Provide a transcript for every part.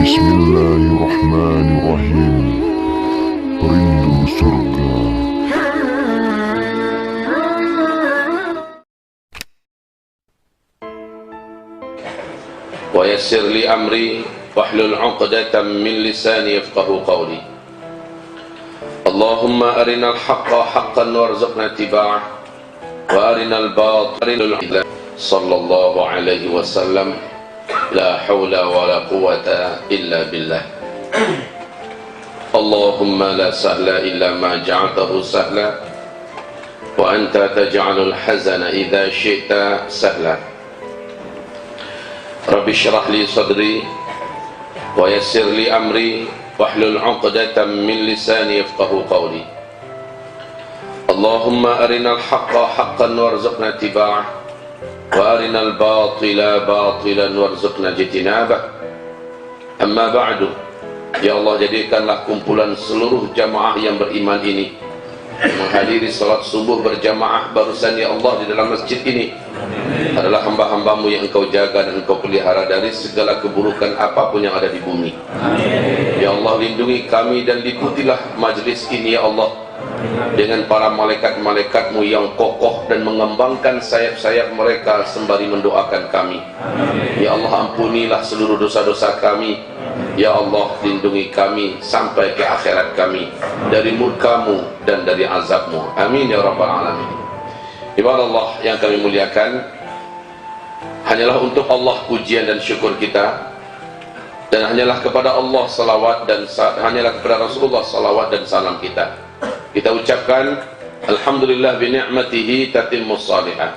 Bismillahirrahmanirrahim. Rindu surga. Wa yassir li amri wahlul 'uqdatam min lisani yafqahu qawli. Allahumma arinal haqqa haqqan warzuqna ittiba'ah wa arinal batila baatilan. Sallallahu alaihi wasallam. La haula wa la quwwata illa billah. Allahumma la sahla illa ma ja'altahu sahla wa anta taj'alul hazana idza syi'ta sahla. Rabbi syrah li sadri wa yassir li amri wahlul 'uqdatam min lisani yafqahu qawli. Allahumma arinal haqqa haqqan warzuqna ittiba'ah wa arinal batila batilan warzuqna ijtinabah. Amma ba'du. Ya Allah, jadikanlah kumpulan seluruh jamaah yang beriman ini menghadiri salat subuh berjamaah barusan ya Allah di dalam masjid ini adalah hamba-hambamu yang Engkau jaga dan Engkau pelihara dari segala keburukan apapun yang ada di bumi. Ya Allah, lindungi kami dan liputilah majlis ini ya Allah dengan para malaikat-malaikatmu yang kokoh dan mengembangkan sayap-sayap mereka sembari mendoakan kami. Ya Allah, ampunilah seluruh dosa-dosa kami. Ya Allah, lindungi kami sampai ke akhirat kami dari murka-Mu dan dari azab-Mu. Amin ya rabbal alamin. Ibadah Allah yang kami muliakan, hanyalah untuk Allah pujian dan syukur kita, dan hanyalah kepada Allah salawat dan hanyalah kepada Rasulullah salawat dan salam kita. Kita ucapkan alhamdulillah bi ni'matihi tatimmus shalihat.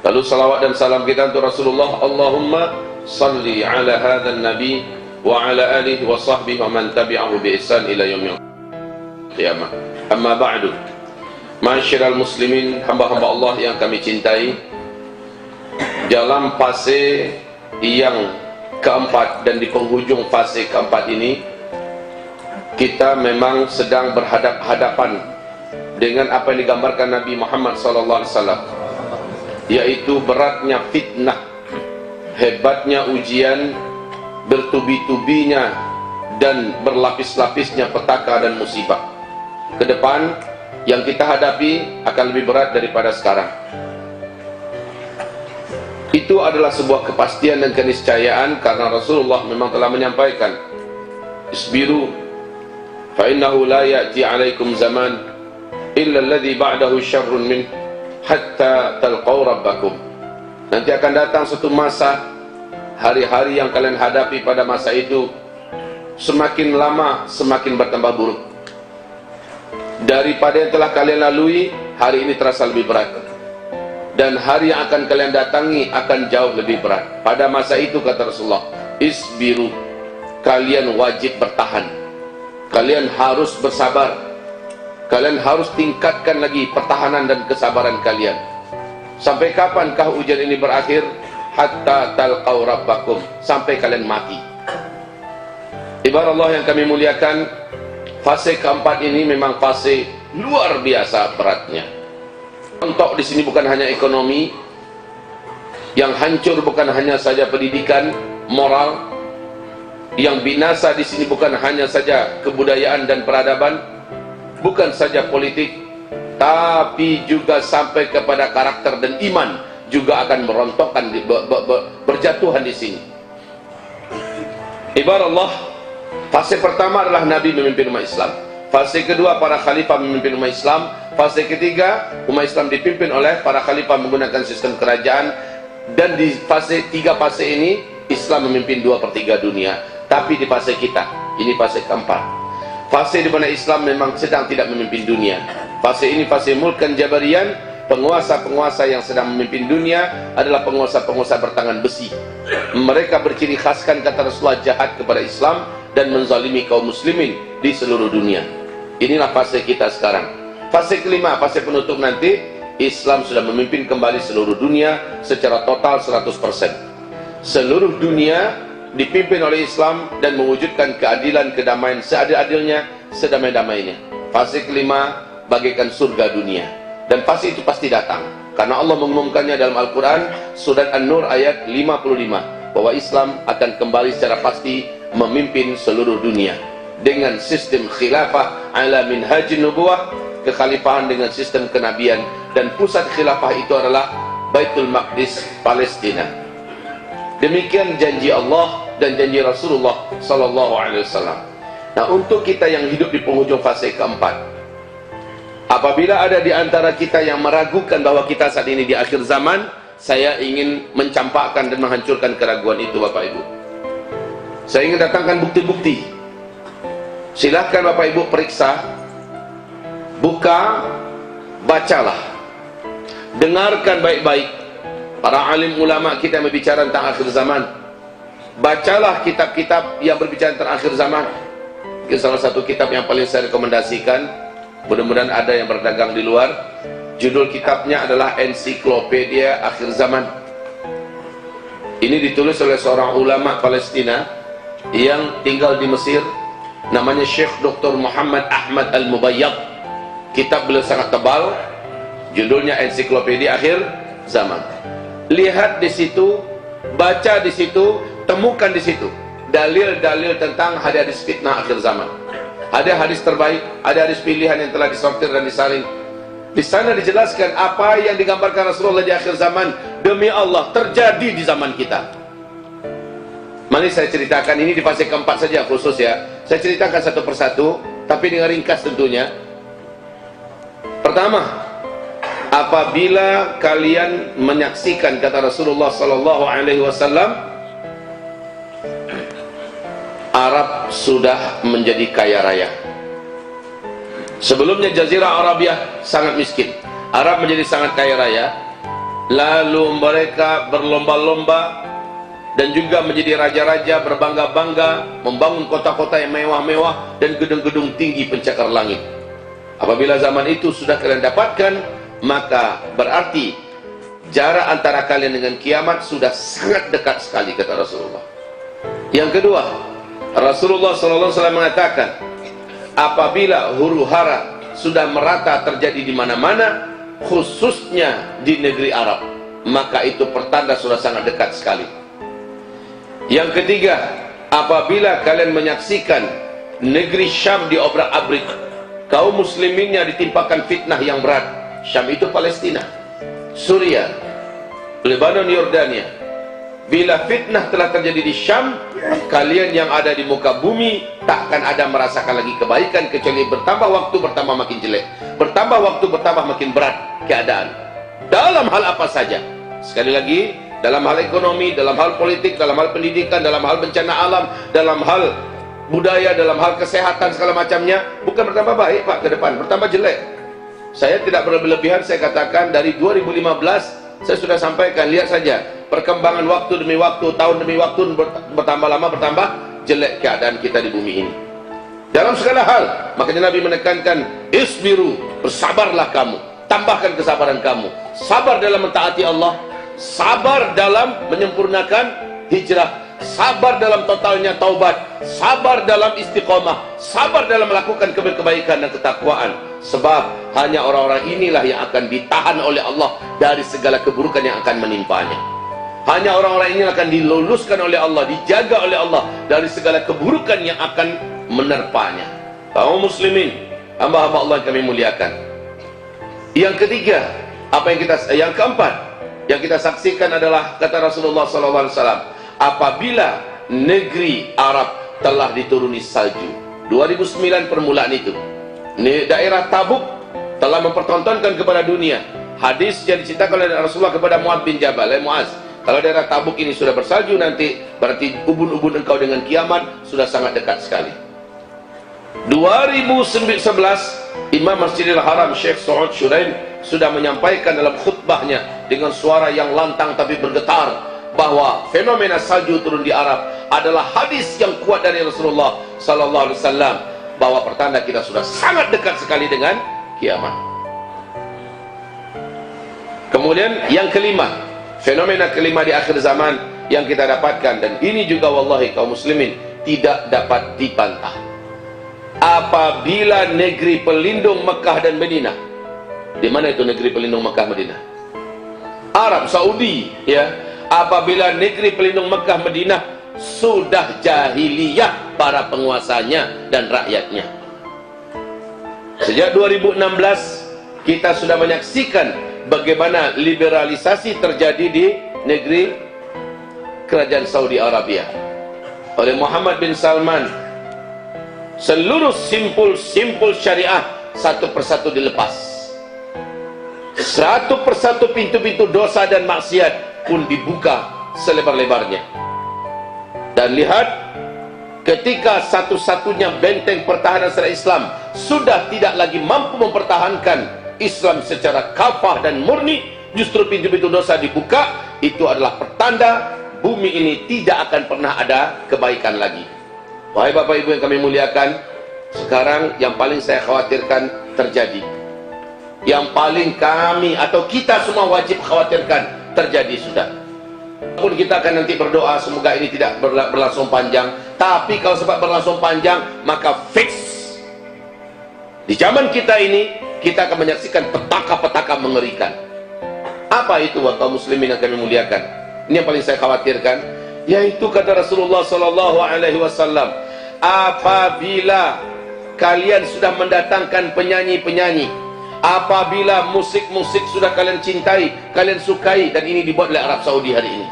Lalu salawat dan salam kita untuk Rasulullah. Allahumma salli ala hadzal nabi wa ala alihi wa sahbihi wa man tabi'ahu bi ihsan ila yaumil qiyamah. Amma ba'du. Ma'asyiral muslimin, hamba-hamba Allah yang kami cintai, dalam fase yang keempat dan di penghujung fase keempat ini, kita memang sedang berhadap-hadapan dengan apa yang digambarkan Nabi Muhammad SAW, yaitu beratnya fitnah, hebatnya ujian, bertubi-tubinya dan berlapis-lapisnya petaka dan musibah. Ke depan yang kita hadapi akan lebih berat daripada sekarang. Itu adalah sebuah kepastian dan keniscayaan karena Rasulullah memang telah menyampaikan, isbiru fa innahu la ya'ti 'alaikum zaman illa alladhi ba'dahu syarrun min hatta talqaw rabbakum. Nanti akan datang satu masa, hari-hari yang kalian hadapi pada masa itu semakin lama semakin bertambah buruk. Daripada yang telah kalian lalui, hari ini terasa lebih berat, dan hari yang akan kalian datangi akan jauh lebih berat. Pada masa itu kata Rasulullah, isbiru, kalian wajib bertahan, kalian harus bersabar, kalian harus tingkatkan lagi pertahanan dan kesabaran kalian. Sampai kapankah ujian ini berakhir? Hatta talqaw rabbakum, sampai kalian mati. Ibarat Allah yang kami muliakan, fase keempat ini memang fase luar biasa beratnya. Untuk di sini bukan hanya ekonomi yang hancur, bukan hanya saja pendidikan, moral yang binasa di sini, bukan hanya saja kebudayaan dan peradaban, bukan saja politik, tapi juga sampai kepada karakter dan iman juga akan merontokkan, berjatuhan di sini. Ibarat Allah, fase pertama adalah Nabi memimpin umat Islam. Fase kedua, para khalifah memimpin umat Islam. Fase ketiga, umat Islam dipimpin oleh para khalifah menggunakan sistem kerajaan. Dan di fase ini, Islam memimpin 2/3 dunia. Tapi di fase kita, ini fase keempat, fase di mana Islam memang sedang tidak memimpin dunia. Fase ini fase mulkan jabarian. Penguasa-penguasa yang sedang memimpin dunia adalah penguasa-penguasa bertangan besi. Mereka berciri khaskan, kata Rasulullah, jahat kepada Islam dan menzalimi kaum muslimin di seluruh dunia. Inilah fase kita sekarang. Fase kelima, fase penutup nanti, Islam sudah memimpin kembali seluruh dunia secara total 100%. Seluruh dunia dipimpin oleh Islam dan mewujudkan keadilan, kedamaian seadil-adilnya, sedamai-damainya. Fase kelima bagaikan surga dunia. Dan fase itu pasti datang karena Allah mengumumkannya dalam Al-Quran, surat An-Nur ayat 55, bahwa Islam akan kembali secara pasti memimpin seluruh dunia dengan sistem khilafah ala minhajin nubuwah, kekhalifahan dengan sistem kenabian, dan pusat khilafah itu adalah Baitul Maqdis, Palestina. Demikian janji Allah dan janji Rasulullah sallallahu alaihi wasallam. Nah, untuk kita yang hidup di penghujung fase keempat, apabila ada di antara kita yang meragukan bahwa kita saat ini di akhir zaman, saya ingin mencampakkan dan menghancurkan keraguan itu, Bapak Ibu. Saya ingin datangkan bukti-bukti. Silahkan Bapak Ibu periksa, buka, bacalah, dengarkan baik-baik para alim ulama kita yang berbicara tentang akhir zaman. Bacalah kitab-kitab yang berbicara tentang akhir zaman. Salah satu kitab yang paling saya rekomendasikan, mudah-mudahan ada yang berdagang di luar, judul kitabnya adalah Ensiklopedia Akhir Zaman. Ini ditulis oleh seorang ulama Palestina yang tinggal di Mesir, namanya Syekh Dr. Muhammad Ahmad Al-Mubayyad. Kitab beliau sangat tebal, judulnya Ensiklopedia Akhir Zaman. Lihat di situ, baca di situ, temukan di situ dalil-dalil tentang hadis fitnah akhir zaman. Ada hadis terbaik, ada hadis pilihan yang telah disortir dan disaring. Di sana dijelaskan apa yang digambarkan Rasulullah di akhir zaman, demi Allah terjadi di zaman kita. Mari saya ceritakan ini di fase keempat saja khusus ya. Saya ceritakan satu persatu, tapi dengan ringkas tentunya. Pertama, apabila kalian menyaksikan, kata Rasulullah sallallahu alaihi wasallam, Arab sudah menjadi kaya raya. Sebelumnya Jazirah Arabia sangat miskin, Arab menjadi sangat kaya raya. Lalu mereka berlomba-lomba dan juga menjadi raja-raja, berbangga-bangga, membangun kota-kota yang mewah-mewah dan gedung-gedung tinggi pencakar langit. Apabila zaman itu sudah kalian dapatkan, maka berarti jarak antara kalian dengan kiamat sudah sangat dekat sekali, kata Rasulullah. Yang kedua, Rasulullah SAW mengatakan, apabila huru-hara sudah merata terjadi di mana-mana, khususnya di negeri Arab, maka itu pertanda sudah sangat dekat sekali. Yang ketiga, apabila kalian menyaksikan negeri Syam diobrak-abrik, kaum musliminnya ditimpakan fitnah yang berat. Syam itu Palestina, Suria, Lebanon, Yordania. Bila fitnah telah terjadi di Syam, kalian yang ada di muka bumi takkan ada merasakan lagi kebaikan, kecuali bertambah waktu bertambah makin jelek, bertambah waktu bertambah makin berat keadaan. Dalam hal apa saja, sekali lagi, dalam hal ekonomi, dalam hal politik, dalam hal pendidikan, dalam hal bencana alam, dalam hal budaya, dalam hal kesehatan, segala macamnya, bukan bertambah baik Pak ke depan, bertambah jelek. Saya tidak berlebihan, saya katakan dari 2015 saya sudah sampaikan, lihat saja perkembangan waktu demi waktu, tahun demi waktu, bertambah lama bertambah jelek keadaan kita di bumi ini dalam segala hal. Makanya Nabi menekankan, isbiru, bersabarlah kamu, tambahkan kesabaran kamu, sabar dalam mentaati Allah, sabar dalam menyempurnakan hijrah, sabar dalam totalnya taubat, sabar dalam istiqomah, sabar dalam melakukan kebaikan dan ketakwaan. Sebab hanya orang-orang inilah yang akan ditahan oleh Allah dari segala keburukan yang akan menimpanya. Hanya orang-orang ini akan diluluskan oleh Allah, dijaga oleh Allah dari segala keburukan yang akan menerpanya. Kaum muslimin, hamba-hamba Allah yang kami muliakan. Yang ketiga, yang keempat yang kita saksikan adalah kata Rasulullah SAW, apabila negeri Arab telah dituruni salju. 2009 permulaan itu, daerah Tabuk telah mempertontonkan kepada dunia hadis yang diceritakan oleh Rasulullah kepada Mu'adz bin Jabal. Mu'adz, kalau daerah Tabuk ini sudah bersalju nanti, berarti ubun-ubun engkau dengan kiamat sudah sangat dekat sekali. 2011 Imam Masjidil Haram Syekh Saud Shuraim sudah menyampaikan dalam khutbahnya dengan suara yang lantang tapi bergetar bahwa fenomena salju turun di Arab adalah hadis yang kuat dari Rasulullah sallallahu alaihi wasallam, bahwa pertanda kita sudah sangat dekat sekali dengan kiamat. Kemudian yang kelima, fenomena kelima di akhir zaman yang kita dapatkan, dan ini juga wallahi kaum muslimin tidak dapat dibantah. Apabila negeri pelindung Mekah dan Madinah, di mana itu negeri pelindung Mekah Madinah? Arab Saudi, ya. Apabila negeri pelindung Mekah Madinah sudah jahiliyah para penguasanya dan rakyatnya. Sejak 2016 kita sudah menyaksikan bagaimana liberalisasi terjadi di negeri kerajaan Saudi Arabia oleh Muhammad bin Salman. Seluruh simpul-simpul syariah satu persatu dilepas, satu persatu pintu-pintu dosa dan maksiat pun dibuka selebar-lebarnya. Dan lihat, ketika satu-satunya benteng pertahanan secara Islam sudah tidak lagi mampu mempertahankan Islam secara kafah dan murni, justru pintu-pintu dosa dibuka. Itu adalah pertanda bumi ini tidak akan pernah ada kebaikan lagi. Wahai Bapak Ibu yang kami muliakan, sekarang yang paling saya khawatirkan terjadi, yang paling kami atau kita semua wajib khawatirkan terjadi sudah. Walaupun kita akan nanti berdoa semoga ini tidak berlangsung panjang, tapi kalau sempat berlangsung panjang maka fix di zaman kita ini kita akan menyaksikan petaka-petaka mengerikan. Apa itu kaum muslimin yang kami muliakan? Ini yang paling saya khawatirkan, yaitu kata Rasulullah sallallahu alaihi wasallam, apabila kalian sudah mendatangkan penyanyi-penyanyi, apabila musik-musik sudah kalian cintai, kalian sukai, dan ini dibuat oleh Arab Saudi hari ini,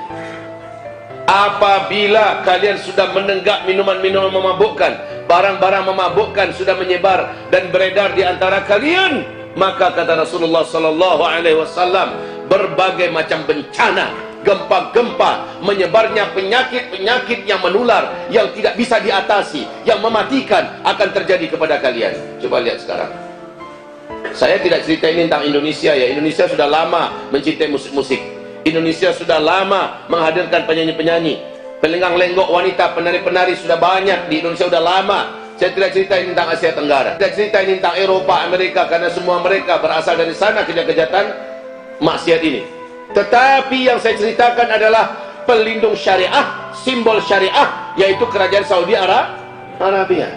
apabila kalian sudah menenggak minuman-minuman memabukkan, barang-barang memabukkan sudah menyebar dan beredar di antara kalian, maka kata Rasulullah sallallahu alaihi wasallam, berbagai macam bencana, gempa-gempa, menyebarnya penyakit-penyakit yang menular, yang tidak bisa diatasi, yang mematikan akan terjadi kepada kalian. Coba lihat sekarang. Saya tidak cerita ini tentang Indonesia ya. Indonesia sudah lama mencintai musik-musik. Indonesia sudah lama menghadirkan penyanyi-penyanyi, pelenggang-lenggok wanita, penari-penari sudah banyak di Indonesia sudah lama. Saya tidak cerita ini tentang Asia Tenggara, tidak cerita ini tentang Eropa, Amerika, karena semua mereka berasal dari sana kejahatan maksiat ini. Tetapi yang saya ceritakan adalah pelindung syariah, simbol syariah, yaitu kerajaan Saudi Arabia.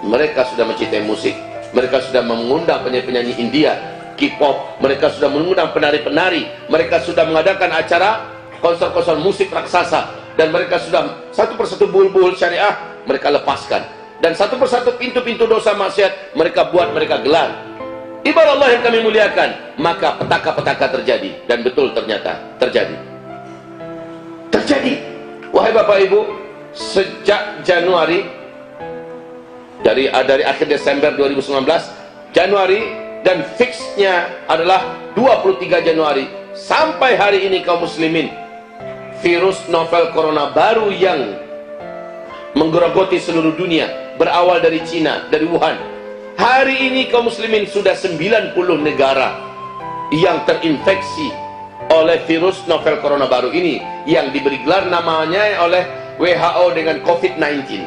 Mereka sudah mencintai musik, mereka sudah mengundang penyanyi-penyanyi India, K-pop, mereka sudah mengundang penari-penari, mereka sudah mengadakan acara konser-konser musik raksasa, dan mereka sudah satu persatu buhul-buhul syariah mereka lepaskan, dan satu persatu pintu-pintu dosa maksiat mereka buat, mereka gelar. Ibarat Allah yang kami muliakan, maka petaka-petaka terjadi, dan betul ternyata terjadi. Wahai Bapak Ibu, sejak Januari, dari akhir Desember 2019, Januari, dan fixnya adalah 23 Januari sampai hari ini, kaum muslimin, virus novel corona baru yang menggerogoti seluruh dunia berawal dari Cina, dari Wuhan. Hari ini kaum muslimin sudah 90 negara yang terinfeksi oleh virus novel corona baru ini, yang diberi gelar namanya oleh WHO dengan COVID-19.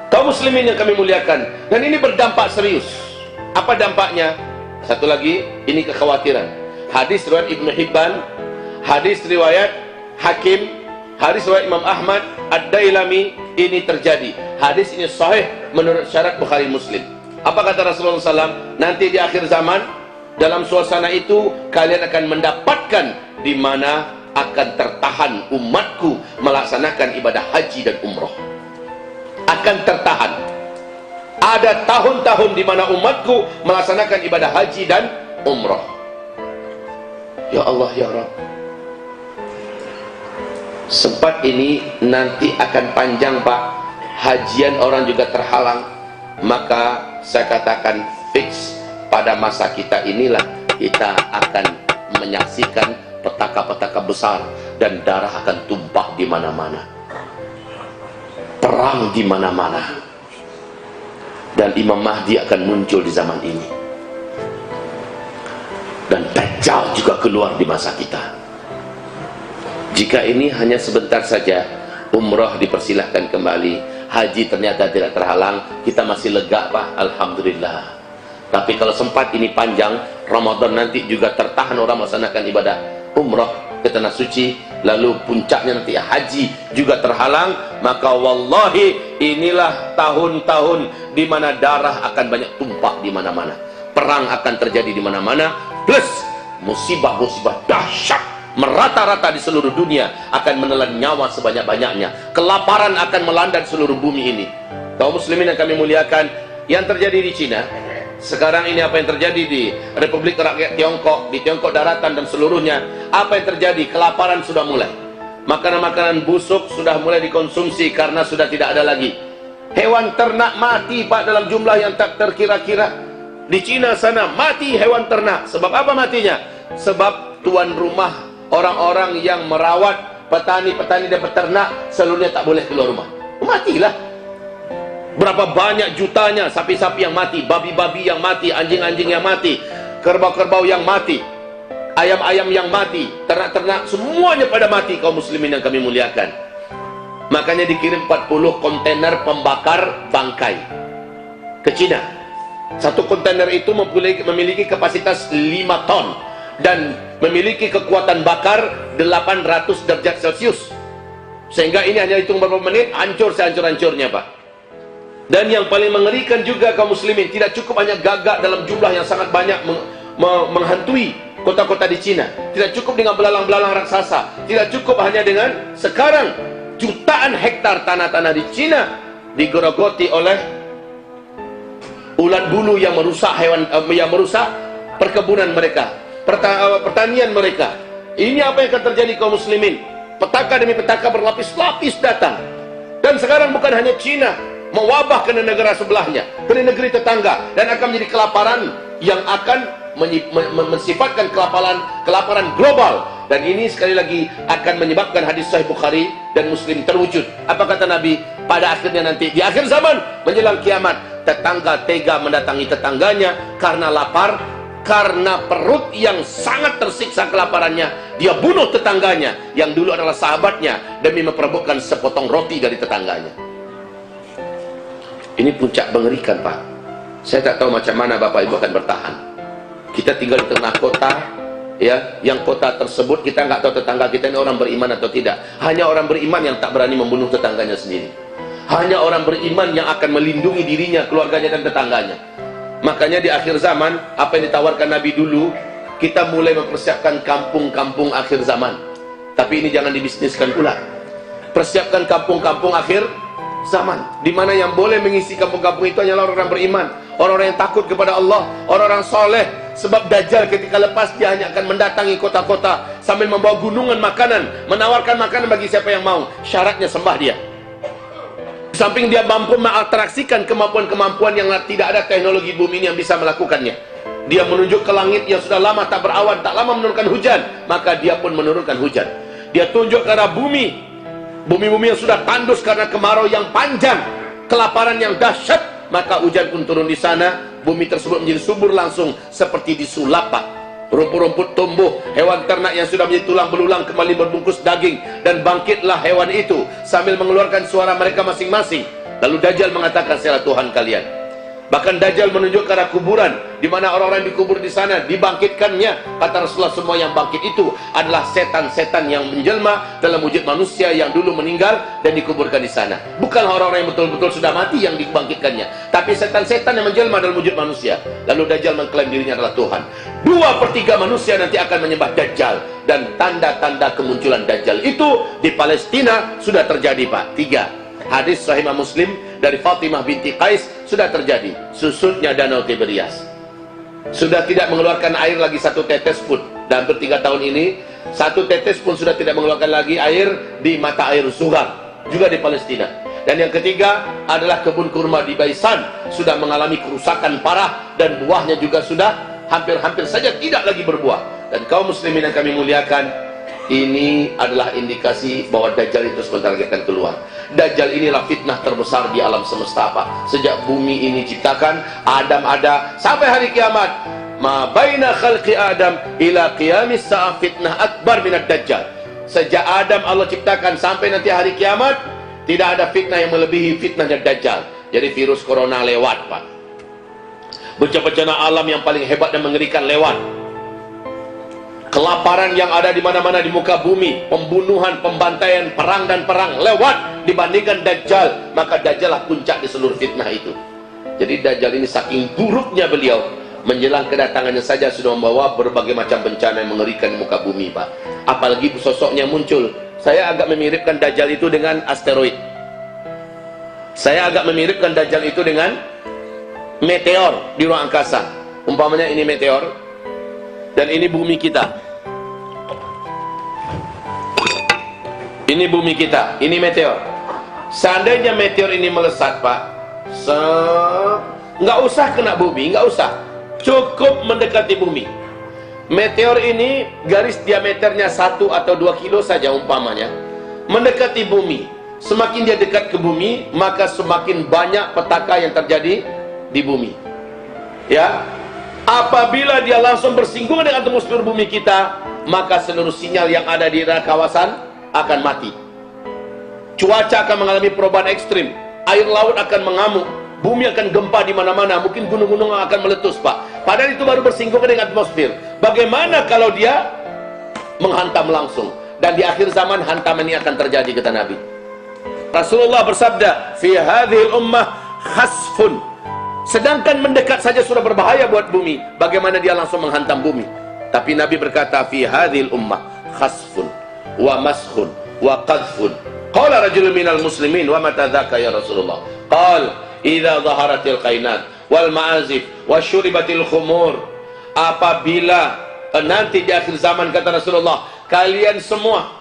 Kaum muslimin yang kami muliakan, dan ini berdampak serius. Apa dampaknya? Satu lagi, ini kekhawatiran. Hadis riwayat Ibnu Hibban, hadis riwayat Hakim, hadis riwayat Imam Ahmad, Ad-Dailami, ini terjadi. Hadis ini sahih menurut syarat Bukhari Muslim. Apa kata Rasulullah SAW? Nanti di akhir zaman, dalam suasana itu kalian akan mendapatkan di mana akan tertahan umatku melaksanakan ibadah haji dan umroh. Akan tertahan. Ada tahun-tahun di mana umatku melaksanakan ibadah haji dan umroh. Ya Allah, ya Rabb. Sempat ini nanti akan panjang Pak, hajian orang juga terhalang. Maka saya katakan fix, pada masa kita inilah kita akan menyaksikan petaka-petaka besar, dan darah akan tumpah di mana-mana, perang di mana-mana, dan Imam Mahdi akan muncul di zaman ini, dan Dajjal juga keluar di masa kita. Jika ini hanya sebentar saja, umroh dipersilahkan kembali, haji ternyata tidak terhalang, kita masih lega Pak, alhamdulillah. Tapi kalau sempat ini panjang, Ramadan nanti juga tertahan orang melaksanakan ibadah umroh ke tanah suci, lalu puncaknya nanti haji juga terhalang, maka wallahi inilah tahun-tahun di mana darah akan banyak tumpah di mana-mana, perang akan terjadi di mana-mana, plus musibah-musibah dahsyat merata-rata di seluruh dunia, akan menelan nyawa sebanyak-banyaknya. Kelaparan akan melanda seluruh bumi ini. Kaum muslimin yang kami muliakan, yang terjadi di Cina sekarang ini, apa yang terjadi di Republik Rakyat Tiongkok, di Tiongkok Daratan dan seluruhnya, apa yang terjadi? Kelaparan sudah mulai. Makanan-makanan busuk sudah mulai dikonsumsi karena sudah tidak ada lagi. Hewan ternak mati Pak dalam jumlah yang tak terkira-kira. Di Cina sana mati hewan ternak. Sebab apa matinya? Sebab tuan rumah, orang-orang yang merawat, petani-petani dan peternak, seluruhnya tak boleh keluar rumah. Matilah. Berapa banyak jutanya sapi-sapi yang mati, babi-babi yang mati, anjing-anjing yang mati, kerbau-kerbau yang mati, ayam-ayam yang mati, ternak-ternak, semuanya pada mati, kaum muslimin yang kami muliakan. Makanya dikirim 40 kontainer pembakar bangkai ke Cina. Satu kontainer itu memiliki kapasitas 5 ton dan memiliki kekuatan bakar 800 derajat Celcius. Sehingga ini hanya hitung beberapa menit, hancur sehancur-hancurnya Pak. Dan yang paling mengerikan juga kaum muslimin, tidak cukup hanya gagak dalam jumlah yang sangat banyak menghantui kota-kota di Cina. Tidak cukup dengan belalang-belalang raksasa. Tidak cukup hanya dengan sekarang jutaan hektar tanah-tanah di Cina digerogoti oleh ulat bulu yang merusak hewan, yang merusak perkebunan mereka, pertanian mereka. Ini apa yang akan terjadi kaum muslimin? Petaka demi petaka berlapis-lapis datang. Dan sekarang bukan hanya Cina, mewabah ke negara sebelahnya, ke negeri tetangga, dan akan menjadi kelaparan yang akan mensifatkan kelaparan global. Dan ini sekali lagi akan menyebabkan hadis Sahih Bukhari dan Muslim terwujud. Apa kata Nabi? Pada akhirnya nanti di akhir zaman menjelang kiamat, tetangga tega mendatangi tetangganya karena lapar, karena perut yang sangat tersiksa kelaparannya, dia bunuh tetangganya yang dulu adalah sahabatnya demi memperebutkan sepotong roti dari tetangganya. Ini puncak mengerikan Pak. Saya tak tahu macam mana Bapak Ibu akan bertahan. Kita tinggal di tengah kota, ya, yang kota tersebut kita nggak tahu tetangga kita ini orang beriman atau tidak. Hanya orang beriman yang tak berani membunuh tetangganya sendiri. Hanya orang beriman yang akan melindungi dirinya, keluarganya dan tetangganya. Makanya di akhir zaman, apa yang ditawarkan Nabi dulu, kita mulai mempersiapkan kampung-kampung akhir zaman. Tapi ini jangan dibisniskan pula. Persiapkan kampung-kampung akhir zaman, di mana yang boleh mengisi kampung-kampung itu hanyalah orang-orang beriman, orang-orang yang takut kepada Allah, orang-orang soleh. Sebab Dajjal ketika lepas dia hanya akan mendatangi kota-kota sambil membawa gunungan makanan, menawarkan makanan bagi siapa yang mau. Syaratnya sembah dia. Samping dia mampu mengatraksikan kemampuan-kemampuan yang tidak ada teknologi bumi ini yang bisa melakukannya. Dia menunjuk ke langit yang sudah lama tak berawan, tak lama menurunkan hujan, maka dia pun menurunkan hujan. Dia tunjuk ke arah bumi, bumi-bumi yang sudah tandus karena kemarau yang panjang, kelaparan yang dahsyat, maka hujan pun turun di sana. Bumi tersebut menjadi subur langsung seperti disulap Pak. Rumput-rumput tumbuh, hewan ternak yang sudah menjadi tulang belulang kembali berbungkus daging, dan bangkitlah hewan itu sambil mengeluarkan suara mereka masing-masing. Lalu Dajjal mengatakan, "Saya Tuhan kalian." Bahkan Dajjal menunjuk ke arah kuburan, di mana orang-orang dikubur di sana dibangkitkannya. Kata Rasulullah, semua yang bangkit itu adalah setan-setan yang menjelma dalam wujud manusia yang dulu meninggal dan dikuburkan di sana. Bukanlah orang-orang yang betul-betul sudah mati yang dibangkitkannya, tapi setan-setan yang menjelma dalam wujud manusia. Lalu Dajjal mengklaim dirinya adalah Tuhan. 2/3 manusia nanti akan menyembah Dajjal, dan tanda-tanda kemunculan Dajjal itu di Palestina sudah terjadi Pak. 3. Hadis Sahih Muslim dari Fatimah binti Qais sudah terjadi. Susutnya Danau Tiberias, sudah tidak mengeluarkan air lagi satu tetes pun. Dan hampir 3 tahun ini, satu tetes pun sudah tidak mengeluarkan lagi air di mata air Sugar, juga di Palestina. Dan yang ketiga adalah kebun kurma di Baisan sudah mengalami kerusakan parah, dan buahnya juga sudah hampir-hampir saja tidak lagi berbuah. Dan kaum muslimin yang kami muliakan, ini adalah indikasi bahwa Dajjal itu sebentar lagi akan keluar. Dajjal inilah fitnah terbesar di alam semesta Pak. Sejak bumi ini ciptakan, Adam ada, sampai hari kiamat. Ma baina khalqi Adam ila qiyamis sa'ah fitnah akbar minad Dajjal. Sejak Adam Allah ciptakan sampai nanti hari kiamat, tidak ada fitnah yang melebihi fitnahnya Dajjal. Jadi virus corona lewat Pak. Bencana-bencana alam yang paling hebat dan mengerikan lewat. Kelaparan yang ada di mana-mana di muka bumi, pembunuhan, pembantaian, perang dan perang lewat dibandingkan Dajjal. Maka Dajjal lah puncak di seluruh fitnah itu. Jadi Dajjal ini saking buruknya beliau, menjelang kedatangannya saja sudah membawa berbagai macam bencana yang mengerikan di muka bumi, Pak. Apalagi sosoknya muncul. Saya agak memiripkan Dajjal itu dengan asteroid. Saya agak memiripkan Dajjal itu dengan meteor di ruang angkasa. Umpamanya ini meteor dan ini bumi kita. Ini bumi kita, ini meteor. Seandainya meteor ini melesat, Pak, nggak usah kena bumi, nggak usah, cukup mendekati bumi. Meteor ini garis diameternya 1 atau 2 kilo saja umpamanya, mendekati bumi. Semakin dia dekat ke bumi, maka semakin banyak petaka yang terjadi di bumi. Ya, apabila dia langsung bersinggungan dengan atmosfer bumi kita, maka seluruh sinyal yang ada di kawasan akan mati. Cuaca akan mengalami perubahan ekstrim, air laut akan mengamuk, bumi akan gempa di mana-mana, mungkin gunung-gunung akan meletus, Pak. Padahal itu baru bersinggungan dengan atmosfer. Bagaimana kalau dia menghantam langsung? Dan di akhir zaman hantaman ini akan terjadi, kata Nabi. Rasulullah bersabda, fi hadhil ummah khasfun. Sedangkan mendekat saja sudah berbahaya buat bumi, bagaimana dia langsung menghantam bumi? Tapi Nabi berkata, fi hadhil ummah khasfun wa maskhun wa qadfun. Qala rajulun minal muslimin, wa mata dzaka ya Rasulullah? Qal idza dhaharatil qainat wal ma'azif wasyuribatil khumur. Apabila nanti di akhir zaman, kata Rasulullah, kalian semua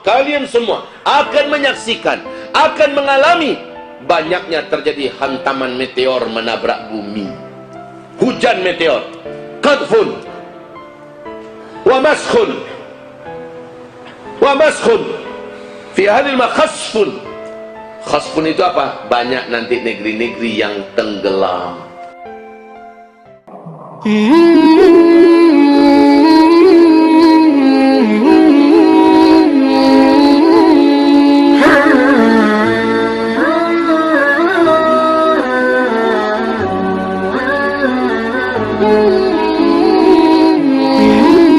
akan menyaksikan, akan mengalami banyaknya terjadi hantaman meteor menabrak bumi, hujan meteor, qadfun wa maskhun fi hadhil khasfun. Khasfun itu apa? Banyak nanti negeri-negeri yang tenggelam.